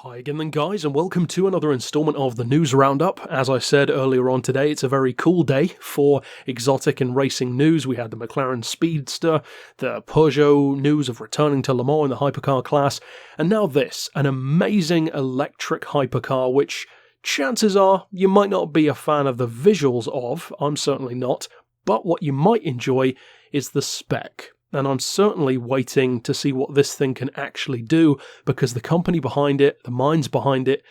Hi again then guys, and welcome to another installment of the News Roundup. As I said earlier on today, it's a very cool day for exotic and racing news. We had the McLaren Speedster, the Peugeot news of returning to Le Mans in the hypercar class, and now this, an amazing electric hypercar which chances are you might not be a fan of the visuals of, I'm certainly not, but what you might enjoy is the spec. And I'm certainly waiting to see what this thing can actually do, because the company behind it, the minds behind it,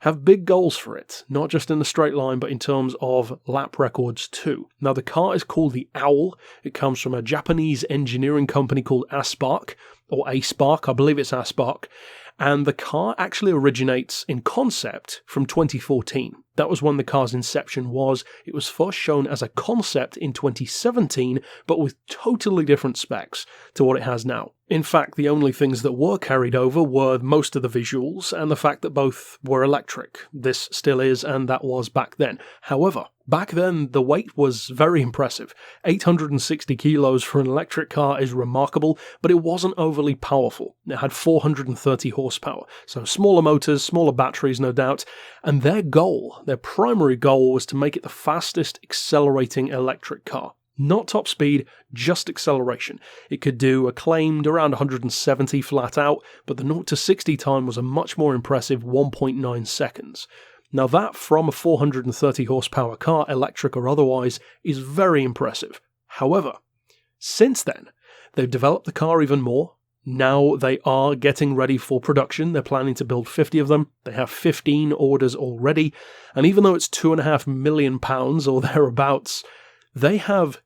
have big goals for it, not just in the straight line, but in terms of lap records too. Now the car is called the Owl. It comes from a Japanese engineering company called Aspark, or Aspark, I believe it's Aspark, and the car actually originates in concept from 2014. That was when the car's inception was. It was first shown as a concept in 2017, but with totally different specs to what it has now. In fact, the only things that were carried over were most of the visuals and the fact that both were electric. This still is, and that was back then. However, back then the weight was very impressive. 860 kilos for an electric car is remarkable, but it wasn't overly powerful. It had 430 horsepower, so smaller motors, smaller batteries no doubt, and their primary goal was to make it the fastest accelerating electric car. Not top speed, just acceleration. It could do a claimed around 170 flat out, but the 0 to 60 time was a much more impressive 1.9 seconds. Now that, from a 430 horsepower car, electric or otherwise, is very impressive. However, since then, they've developed the car even more. Now they are getting ready for production. They're planning to build 50 of them. They have 15 orders already, and even though it's £2.5 million or thereabouts, they have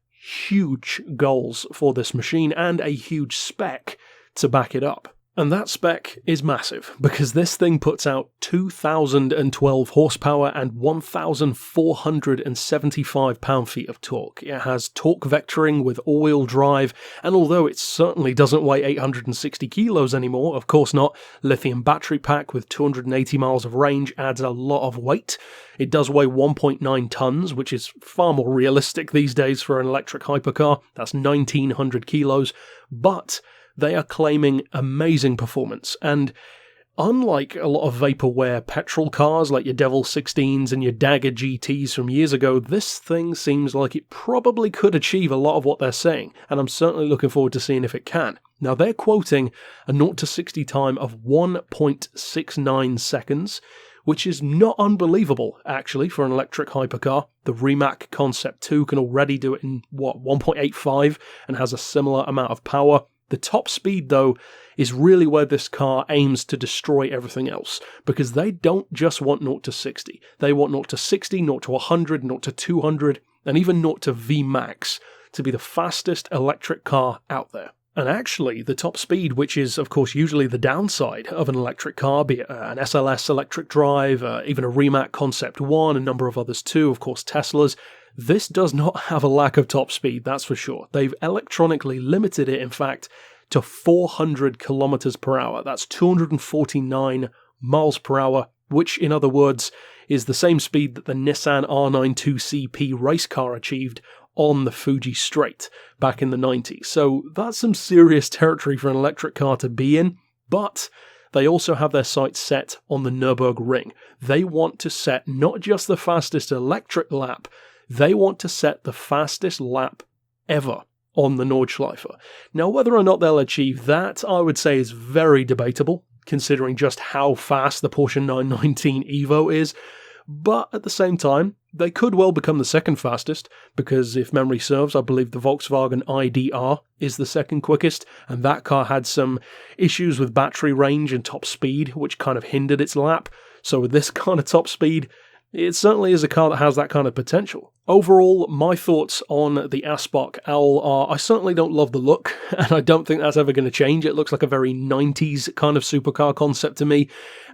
huge goals for this machine and a huge spec to back it up. And that spec is massive, because this thing puts out 2,012 horsepower and 1,475 pound-feet of torque. It has torque vectoring with all-wheel drive, and although it certainly doesn't weigh 860 kilos anymore, of course not, lithium battery pack with 280 miles of range adds a lot of weight. It does weigh 1.9 tons, which is far more realistic these days for an electric hypercar. That's 1,900 kilos, but they are claiming amazing performance, and unlike a lot of vaporware petrol cars like your Devil 16s and your Dagger GTs from years ago, this thing seems like it probably could achieve a lot of what they're saying, and I'm certainly looking forward to seeing if it can. Now they're quoting a 0 to 60 time of 1.69 seconds, which is not unbelievable, actually, for an electric hypercar. The Rimac Concept 2 can already do it in, 1.85, and has a similar amount of power. The top speed, though, is really where this car aims to destroy everything else, because they don't just want 0 to 60. They want 0 to 60, 0 to 100, 0 to 200, and even 0 to VMAX to be the fastest electric car out there. And actually, the top speed, which is, of course, usually the downside of an electric car, be it an SLS electric drive, even a Rimac Concept 1, a number of others too, of course, Teslas, this does not have a lack of top speed, that's for sure. They've electronically limited it, in fact, to 400 kilometers per hour. That's 249 miles per hour, which, in other words, is the same speed that the Nissan R92CP race car achieved on the Fuji Straight back in the 90s. So that's some serious territory for an electric car to be in, but they also have their sights set on the Nürburgring. They want to set not just the fastest electric lap, they want to set the fastest lap ever on the Nordschleife. Now, whether or not they'll achieve that, I would say is very debatable, considering just how fast the Porsche 919 Evo is. But at the same time, they could well become the second fastest, because if memory serves, I believe the Volkswagen IDR is the second quickest, and that car had some issues with battery range and top speed, which kind of hindered its lap. So with this kind of top speed, it certainly is a car that has that kind of potential. Overall, my thoughts on the Aspark Owl are, I certainly don't love the look, and I don't think that's ever going to change. It looks like a very 90s kind of supercar concept to me,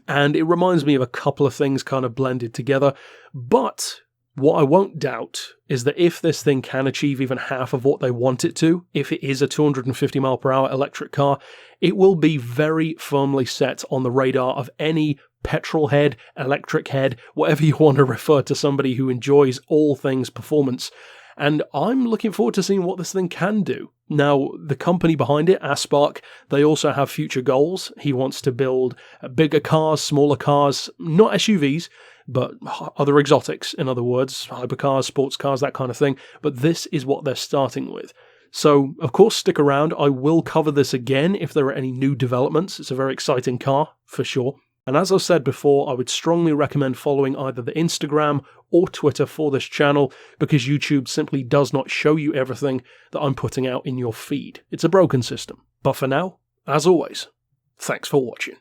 and it reminds me of a couple of things kind of blended together. But what I won't doubt is that if this thing can achieve even half of what they want it to, if it is a 250 mile per hour electric car, it will be very firmly set on the radar of any petrol head, electric head, whatever you want to refer to somebody who enjoys all things performance. and I'm looking forward to seeing what this thing can do. Now, the company behind it, Aspark, they also have future goals. He wants to build bigger cars, smaller cars, not SUVs, but other exotics, in other words, hypercars, sports cars, that kind of thing. But this is what they're starting with. So, of course, stick around. I will cover this again if there are any new developments. It's a very exciting car, for sure. And as I've said before, I would strongly recommend following either the Instagram or Twitter for this channel, because YouTube simply does not show you everything that I'm putting out in your feed. It's a broken system. But for now, as always, thanks for watching.